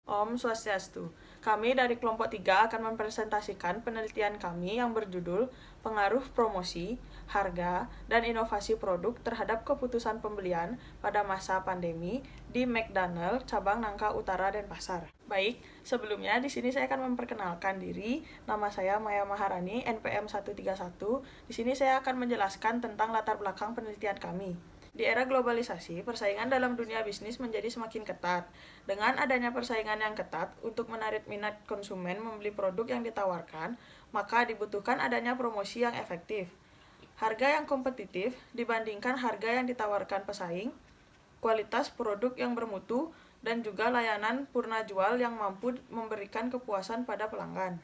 Om Swastiastu. Kami dari kelompok 3 akan mempresentasikan penelitian kami yang berjudul Pengaruh Promosi, Harga, dan Inovasi Produk terhadap Keputusan Pembelian pada Masa Pandemi di McDonald, Cabang Nangka Utara, Denpasar. Baik, sebelumnya di sini saya akan memperkenalkan diri. Nama saya Maya Maharani, NPM 131. Di sini saya akan menjelaskan tentang latar belakang penelitian kami. Di era globalisasi, persaingan dalam dunia bisnis menjadi semakin ketat. Dengan adanya persaingan yang ketat untuk menarik minat konsumen membeli produk yang ditawarkan, maka dibutuhkan adanya promosi yang efektif. Harga yang kompetitif dibandingkan harga yang ditawarkan pesaing, kualitas produk yang bermutu, dan juga layanan purna jual yang mampu memberikan kepuasan pada pelanggan.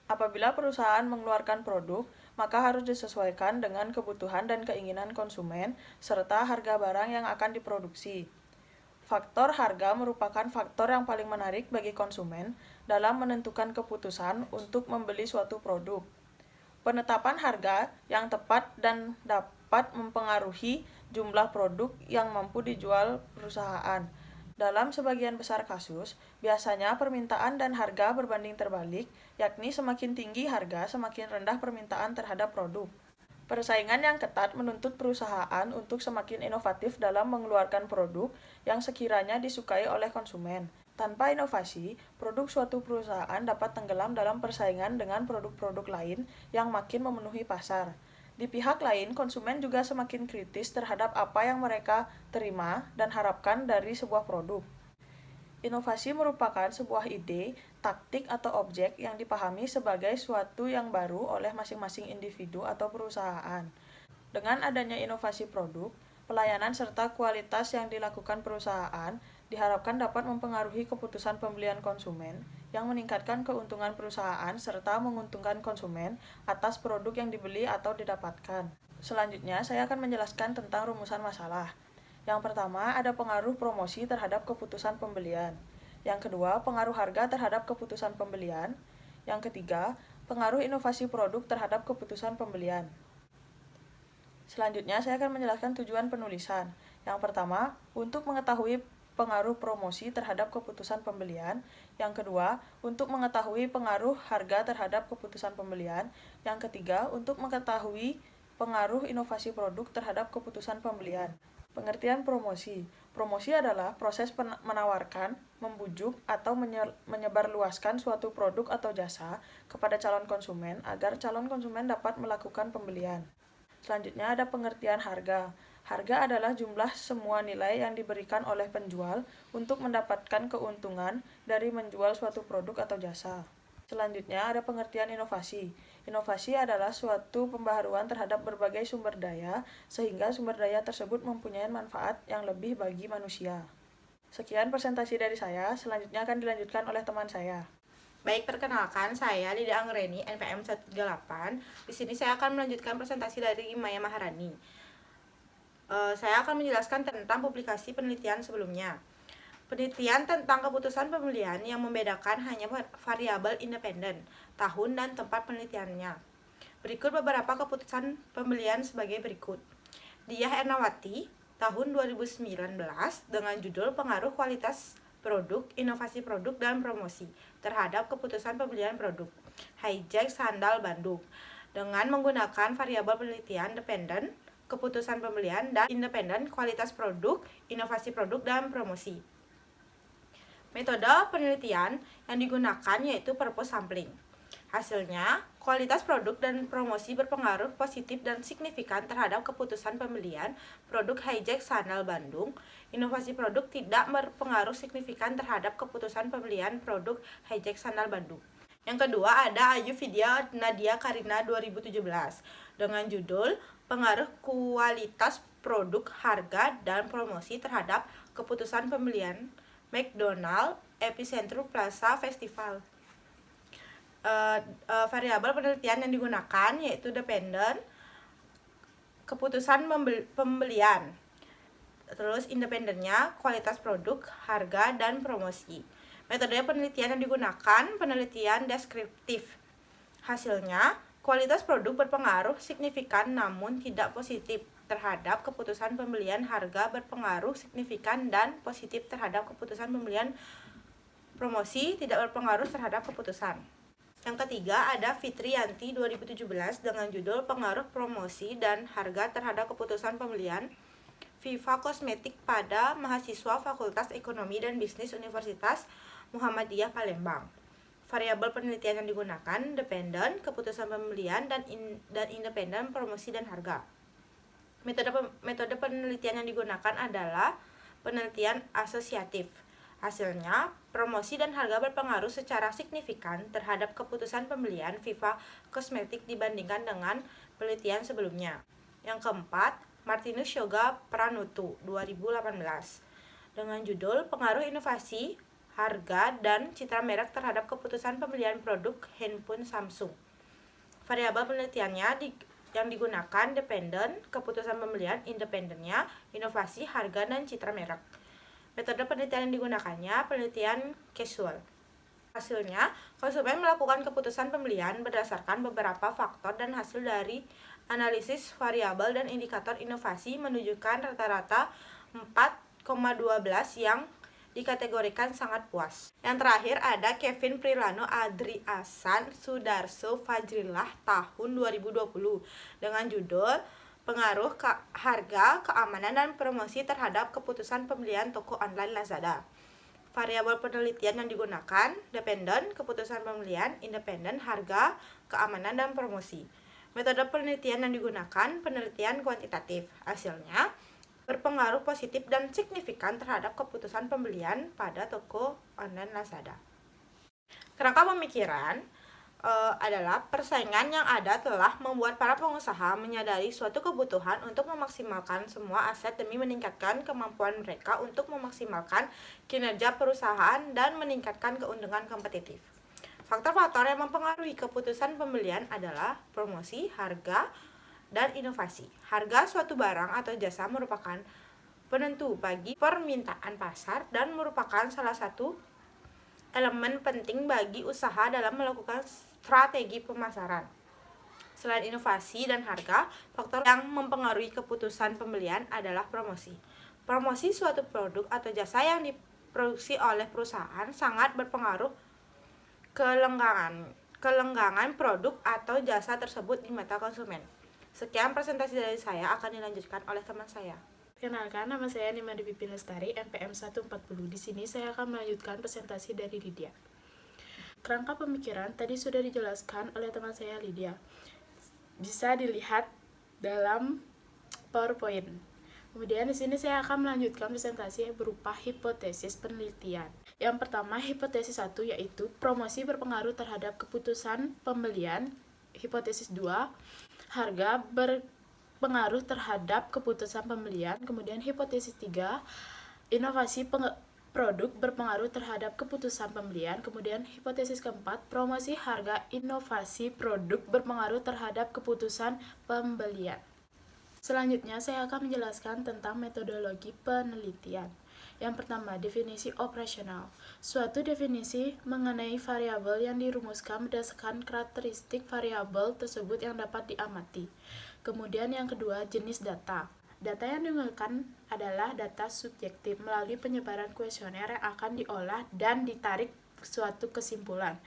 Apabila perusahaan mengeluarkan produk, maka harus disesuaikan dengan kebutuhan dan keinginan konsumen, serta harga barang yang akan diproduksi. Faktor harga merupakan faktor yang paling menarik bagi konsumen dalam menentukan keputusan untuk membeli suatu produk. Penetapan harga yang tepat dan dapat mempengaruhi jumlah produk yang mampu dijual perusahaan. Dalam sebagian besar kasus, biasanya permintaan dan harga berbanding terbalik, yakni semakin tinggi harga, semakin rendah permintaan terhadap produk. Persaingan yang ketat menuntut perusahaan untuk semakin inovatif dalam mengeluarkan produk yang sekiranya disukai oleh konsumen. Tanpa inovasi, produk suatu perusahaan dapat tenggelam dalam persaingan dengan produk-produk lain yang makin memenuhi pasar. Di pihak lain, konsumen juga semakin kritis terhadap apa yang mereka terima dan harapkan dari sebuah produk. Inovasi merupakan sebuah ide, taktik, atau objek yang dipahami sebagai suatu yang baru oleh masing-masing individu atau perusahaan. Dengan adanya inovasi produk, pelayanan serta kualitas yang dilakukan perusahaan diharapkan dapat mempengaruhi keputusan pembelian konsumen yang meningkatkan keuntungan perusahaan serta menguntungkan konsumen atas produk yang dibeli atau didapatkan. Selanjutnya, saya akan menjelaskan tentang rumusan masalah. Yang pertama, ada pengaruh promosi terhadap keputusan pembelian. Yang kedua, pengaruh harga terhadap keputusan pembelian. Yang ketiga, pengaruh inovasi produk terhadap keputusan pembelian. Selanjutnya, saya akan menjelaskan tujuan penulisan. Yang pertama, untuk mengetahui pengaruh promosi terhadap keputusan pembelian. Yang kedua, untuk mengetahui pengaruh harga terhadap keputusan pembelian. Yang ketiga, untuk mengetahui pengaruh inovasi produk terhadap keputusan pembelian. Pengertian promosi. Promosi adalah proses menawarkan, membujuk, atau menyebarluaskan suatu produk atau jasa kepada calon konsumen agar calon konsumen dapat melakukan pembelian. Selanjutnya ada pengertian harga. Harga adalah jumlah semua nilai yang diberikan oleh penjual untuk mendapatkan keuntungan dari menjual suatu produk atau jasa. Selanjutnya ada pengertian inovasi. Inovasi adalah suatu pembaharuan terhadap berbagai sumber daya, sehingga sumber daya tersebut mempunyai manfaat yang lebih bagi manusia. Sekian presentasi dari saya, selanjutnya akan dilanjutkan oleh teman saya. Baik, perkenalkan saya Lida Anggreni, NPM 138. Di sini saya akan melanjutkan presentasi dari Maya Maharani. Saya akan menjelaskan tentang publikasi penelitian sebelumnya. Penelitian tentang keputusan pembelian yang membedakan hanya variabel independen, tahun dan tempat penelitiannya. Berikut beberapa keputusan pembelian sebagai berikut. Diah Ernawati, tahun 2019, dengan judul Pengaruh Kualitas Produk, Inovasi Produk, dan Promosi terhadap Keputusan Pembelian Produk. Hijack Sandal Bandung, dengan menggunakan variabel penelitian dependen, keputusan pembelian, dan independen, kualitas produk, inovasi produk, dan promosi. Metode penelitian yang digunakan yaitu purpose sampling. Hasilnya, kualitas produk dan promosi berpengaruh positif dan signifikan terhadap keputusan pembelian produk Hijack Sandal Bandung. Inovasi produk tidak berpengaruh signifikan terhadap keputusan pembelian produk Hijack Sandal Bandung. Yang kedua ada Ayu Vidya Nadia Karina 2017 dengan judul Pengaruh Kualitas Produk, Harga, dan Promosi terhadap Keputusan Pembelian McDonald Epicentrum Plaza Festival. Variabel penelitian yang digunakan yaitu dependen, keputusan pembelian, terus independennya, kualitas produk, harga, dan promosi. Metode penelitian yang digunakan penelitian deskriptif. Hasilnya, kualitas produk berpengaruh signifikan namun tidak positif terhadap keputusan pembelian, harga berpengaruh signifikan dan positif terhadap keputusan pembelian Promosi tidak berpengaruh terhadap keputusan. Yang ketiga ada Fitriyanti 2017 dengan judul Pengaruh Promosi dan Harga Terhadap Keputusan Pembelian Viva Kosmetik pada mahasiswa Fakultas Ekonomi dan Bisnis Universitas Muhammadiyah Palembang. Variabel penelitian yang digunakan dependen, keputusan pembelian, dan independen, promosi dan harga. Metode penelitian yang digunakan adalah penelitian asosiatif. Hasilnya, promosi dan harga berpengaruh secara signifikan terhadap keputusan pembelian Viva Kosmetik dibandingkan dengan penelitian sebelumnya. Yang keempat, Martinus Yoga Pranutu 2018 dengan judul Pengaruh Inovasi, Harga, dan Citra Merek terhadap keputusan pembelian produk handphone Samsung. Variabel penelitiannya yang digunakan dependen, keputusan pembelian, independennya, inovasi, harga, dan citra merek. Metode penelitian yang digunakannya penelitian casual. Hasilnya, konsumen melakukan keputusan pembelian berdasarkan beberapa faktor dan hasil dari analisis variabel dan indikator inovasi menunjukkan rata-rata 4,12 yang dikategorikan sangat puas. Yang terakhir ada Kevin Prilano Adriasan Sudarso Fajrillah tahun 2020 dengan judul Pengaruh Harga, Keamanan, dan Promosi terhadap Keputusan Pembelian Toko Online Lazada. Variabel penelitian yang digunakan dependen, keputusan pembelian, independen, harga, keamanan, dan promosi. Metode penelitian yang digunakan penelitian kuantitatif. Hasilnya berpengaruh positif dan signifikan terhadap keputusan pembelian pada toko online Lazada. Kerangka pemikiran adalah persaingan yang ada telah membuat para pengusaha menyadari suatu kebutuhan untuk memaksimalkan semua aset demi meningkatkan kemampuan mereka untuk memaksimalkan kinerja perusahaan dan meningkatkan keuntungan kompetitif. Faktor-faktor yang mempengaruhi keputusan pembelian adalah promosi, harga, dan inovasi. Harga suatu barang atau jasa merupakan penentu bagi permintaan pasar dan merupakan salah satu elemen penting bagi usaha dalam melakukan strategi pemasaran. Selain inovasi dan harga, faktor yang mempengaruhi keputusan pembelian adalah promosi. Promosi suatu produk atau jasa yang diproduksi oleh perusahaan sangat berpengaruh kelanggangan produk atau jasa tersebut di mata konsumen. Sekian presentasi dari saya, akan dilanjutkan oleh teman saya. Kenalkan, nama saya Nima Dewi Lestari, NPM 140. Di sini saya akan melanjutkan presentasi dari Lydia. Kerangka pemikiran tadi sudah dijelaskan oleh teman saya Lydia. Bisa dilihat dalam PowerPoint. Kemudian di sini saya akan melanjutkan presentasi berupa hipotesis penelitian. Yang pertama, hipotesis 1 yaitu promosi berpengaruh terhadap keputusan pembelian. Hipotesis 2, harga berpengaruh terhadap keputusan pembelian. Kemudian hipotesis 3, inovasi produk berpengaruh terhadap keputusan pembelian. Kemudian hipotesis keempat, promosi, harga, inovasi produk berpengaruh terhadap keputusan pembelian. Selanjutnya saya akan menjelaskan tentang metodologi penelitian. Yang pertama, definisi operasional. Suatu definisi mengenai variabel yang dirumuskan berdasarkan karakteristik variabel tersebut yang dapat diamati. Kemudian yang kedua, jenis data. Data yang digunakan adalah data subjektif melalui penyebaran kuesioner yang akan diolah dan ditarik suatu kesimpulan.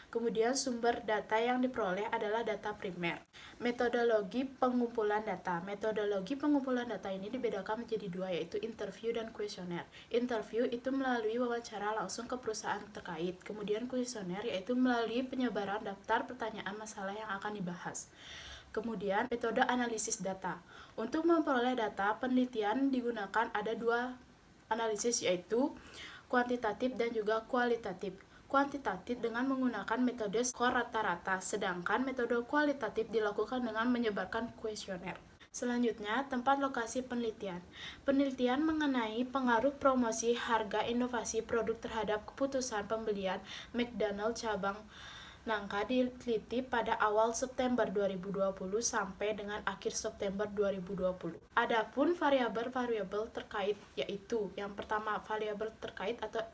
Kemudian sumber data yang diperoleh adalah data primer. Metodologi pengumpulan data. Metodologi pengumpulan data ini dibedakan menjadi dua, yaitu interview dan kuesioner. Interview itu melalui wawancara langsung ke perusahaan terkait. Kemudian kuesioner yaitu melalui penyebaran daftar pertanyaan masalah yang akan dibahas. Kemudian metode analisis data. Untuk memperoleh data penelitian digunakan ada dua analisis, yaitu kuantitatif dan juga kualitatif. Kuantitatif dengan menggunakan metode skor rata-rata, sedangkan metode kualitatif dilakukan dengan menyebarkan kuesioner. Selanjutnya, tempat lokasi penelitian. Penelitian mengenai pengaruh promosi, harga, inovasi produk terhadap keputusan pembelian McDonald cabang Nangka diteliti pada awal September 2020 sampai dengan akhir September 2020. Adapun variabel-variabel terkait yaitu yang pertama, variabel terkait atau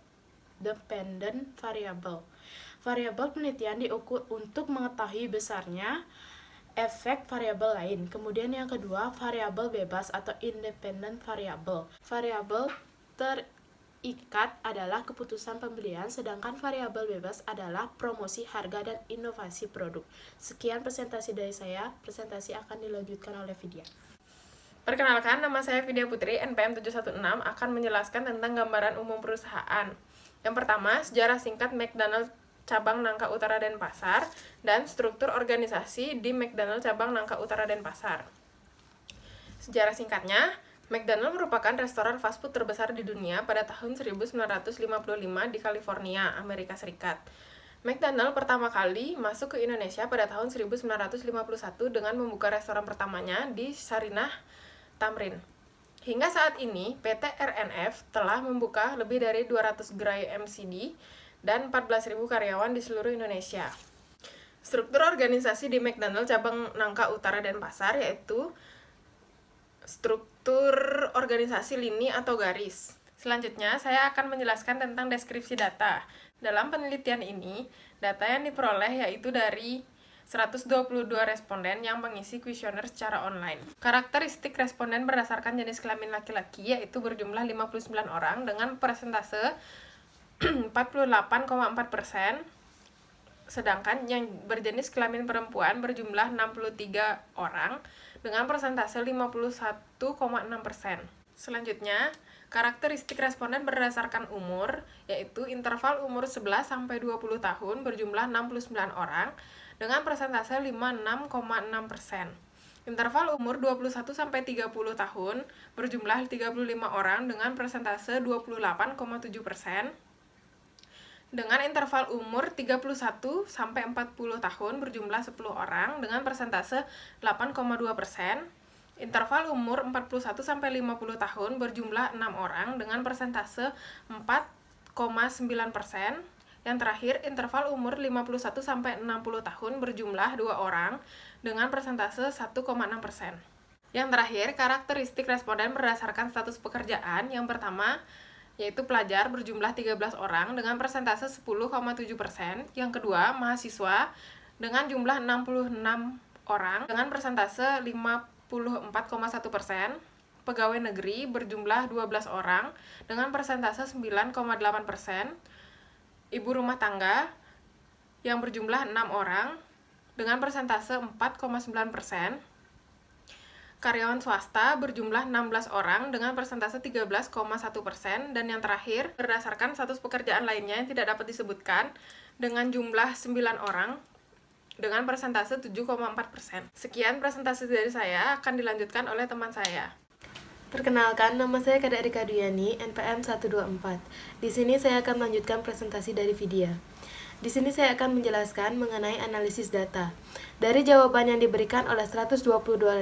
dependent variable. Variabel penelitian diukur untuk mengetahui besarnya efek variabel lain. Kemudian yang kedua, variabel bebas atau independent variable. Variabel ikat adalah keputusan pembelian, sedangkan variabel bebas adalah promosi, harga, dan inovasi produk. Sekian presentasi dari saya. Presentasi akan dilanjutkan oleh Vidya. Perkenalkan, nama saya Vidya Putri, NPM 716, akan menjelaskan tentang gambaran umum perusahaan. Yang pertama, sejarah singkat McDonald Cabang Nangka Utara Denpasar, dan struktur organisasi di McDonald Cabang Nangka Utara Denpasar. Sejarah singkatnya, McDonald merupakan restoran fast food terbesar di dunia pada tahun 1955 di California, Amerika Serikat. McDonald pertama kali masuk ke Indonesia pada tahun 1951 dengan membuka restoran pertamanya di Sarinah, Tamrin. Hingga saat ini, PT RNF telah membuka lebih dari 200 gerai McD dan 14.000 karyawan di seluruh Indonesia. Struktur organisasi di McDonald Cabang Nangka Utara Denpasar yaitu struktur organisasi lini atau garis. Selanjutnya, saya akan menjelaskan tentang deskripsi data. Dalam penelitian ini, data yang diperoleh yaitu dari 122 responden yang mengisi kuesioner secara online. Karakteristik responden berdasarkan jenis kelamin laki-laki yaitu berjumlah 59 orang dengan persentase 48,4%, sedangkan yang berjenis kelamin perempuan berjumlah 63 orang dengan persentase 51,6%. Selanjutnya, karakteristik responden berdasarkan umur, yaitu interval umur 11-20 tahun berjumlah 69 orang dengan persentase 56,6%. Interval umur 21-30 tahun berjumlah 35 orang dengan persentase 28,7%. Dengan interval umur 31-40 tahun berjumlah 10 orang dengan persentase 8,2%. Interval umur 41-50 tahun berjumlah 6 orang dengan persentase 4,9%. Yang terakhir, interval umur 51-60 tahun berjumlah 2 orang dengan persentase 1,6%. Yang terakhir, karakteristik responden berdasarkan status pekerjaan. Yang pertama, yaitu pelajar berjumlah 13 orang dengan persentase 10,7%. Yang kedua, mahasiswa dengan jumlah 66 orang dengan persentase 54,1%. Pegawai negeri berjumlah 12 orang dengan persentase 9,8%. Ibu rumah tangga yang berjumlah 6 orang dengan persentase 4,9%. Karyawan swasta berjumlah 16 orang dengan persentase 13,1%. Dan yang terakhir, berdasarkan status pekerjaan lainnya yang tidak dapat disebutkan dengan jumlah 9 orang dengan persentase 7,4%. Sekian presentasi dari saya, akan dilanjutkan oleh teman saya. Perkenalkan, nama saya Kada Rika Duyani, NPM 124. Di sini saya akan melanjutkan presentasi dari Vidya. Di sini saya akan menjelaskan mengenai analisis data. Dari jawaban yang diberikan oleh 122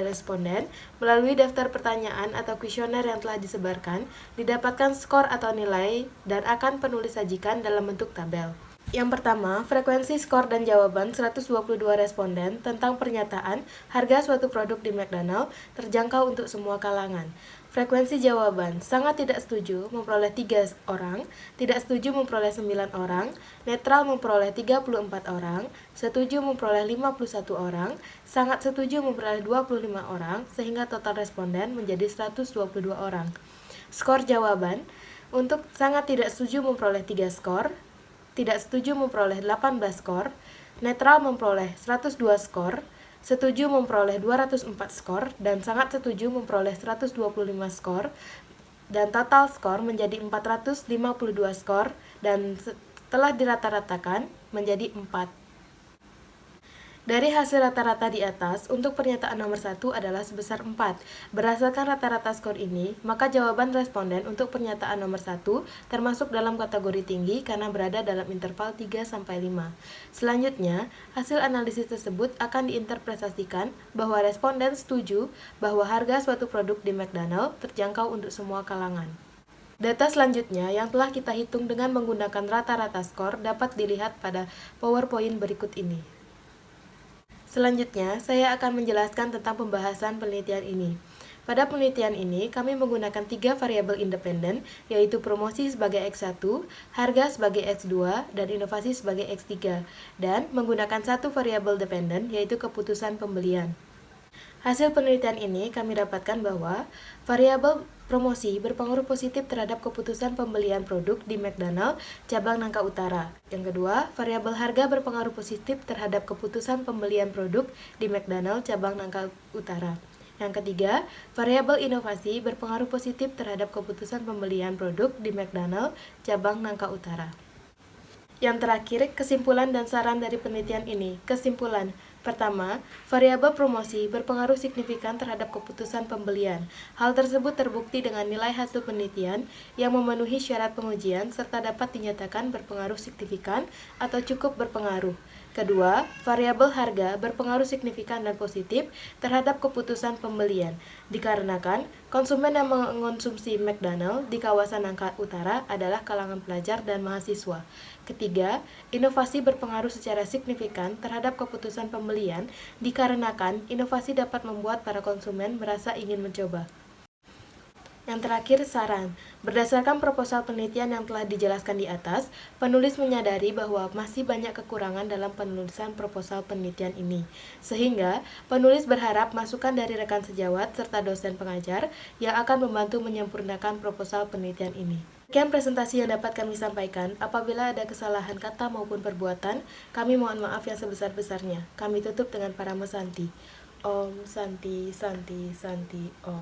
responden, melalui daftar pertanyaan atau kuesioner yang telah disebarkan, didapatkan skor atau nilai dan akan penulis sajikan dalam bentuk tabel. Yang pertama, frekuensi skor dan jawaban 122 responden tentang pernyataan harga suatu produk di McDonald terjangkau untuk semua kalangan. Frekuensi jawaban, sangat tidak setuju memperoleh 3 orang, tidak setuju memperoleh 9 orang, netral memperoleh 34 orang, setuju memperoleh 51 orang, sangat setuju memperoleh 25 orang, sehingga total responden menjadi 122 orang. Skor jawaban, untuk sangat tidak setuju memperoleh 3 skor, tidak setuju memperoleh 18 skor, netral memperoleh 102 skor, setuju memperoleh 204 skor, dan sangat setuju memperoleh 125 skor, dan total skor menjadi 452 skor, dan setelah dirata-ratakan menjadi 4. Dari hasil rata-rata di atas, untuk pernyataan nomor 1 adalah sebesar 4. Berdasarkan rata-rata skor ini, maka jawaban responden untuk pernyataan nomor 1 termasuk dalam kategori tinggi karena berada dalam interval 3-5. Selanjutnya, hasil analisis tersebut akan diinterpretasikan bahwa responden setuju bahwa harga suatu produk di McDonald terjangkau untuk semua kalangan. Data selanjutnya yang telah kita hitung dengan menggunakan rata-rata skor dapat dilihat pada PowerPoint berikut ini. Selanjutnya, saya akan menjelaskan tentang pembahasan penelitian ini. Pada penelitian ini, kami menggunakan 3 variabel independen, yaitu promosi sebagai X1, harga sebagai X2, dan inovasi sebagai X3, dan menggunakan 1 variabel dependen, yaitu keputusan pembelian. Hasil penelitian ini kami dapatkan bahwa variabel promosi berpengaruh positif terhadap keputusan pembelian produk di McDonald cabang Nangka Utara. Yang kedua, variabel harga berpengaruh positif terhadap keputusan pembelian produk di McDonald cabang Nangka Utara. Yang ketiga, variabel inovasi berpengaruh positif terhadap keputusan pembelian produk di McDonald cabang Nangka Utara. Yang terakhir, kesimpulan dan saran dari penelitian ini. Kesimpulan. Pertama, variabel promosi berpengaruh signifikan terhadap keputusan pembelian. Hal tersebut terbukti dengan nilai hasil penelitian yang memenuhi syarat pengujian serta dapat dinyatakan berpengaruh signifikan atau cukup berpengaruh. Kedua, variabel harga berpengaruh signifikan dan positif terhadap keputusan pembelian, dikarenakan konsumen yang mengonsumsi McDonald di kawasan Nangka Utara adalah kalangan pelajar dan mahasiswa. Ketiga, inovasi berpengaruh secara signifikan terhadap keputusan pembelian, dikarenakan inovasi dapat membuat para konsumen merasa ingin mencoba. Yang terakhir, saran. Berdasarkan proposal penelitian yang telah dijelaskan di atas, penulis menyadari bahwa masih banyak kekurangan dalam penulisan proposal penelitian ini. Sehingga, penulis berharap masukan dari rekan sejawat serta dosen pengajar yang akan membantu menyempurnakan proposal penelitian ini. Sekian presentasi yang dapat kami sampaikan. Apabila ada kesalahan kata maupun perbuatan, kami mohon maaf yang sebesar-besarnya. Kami tutup dengan Parama Santi. Om Santi Santi Santi Om.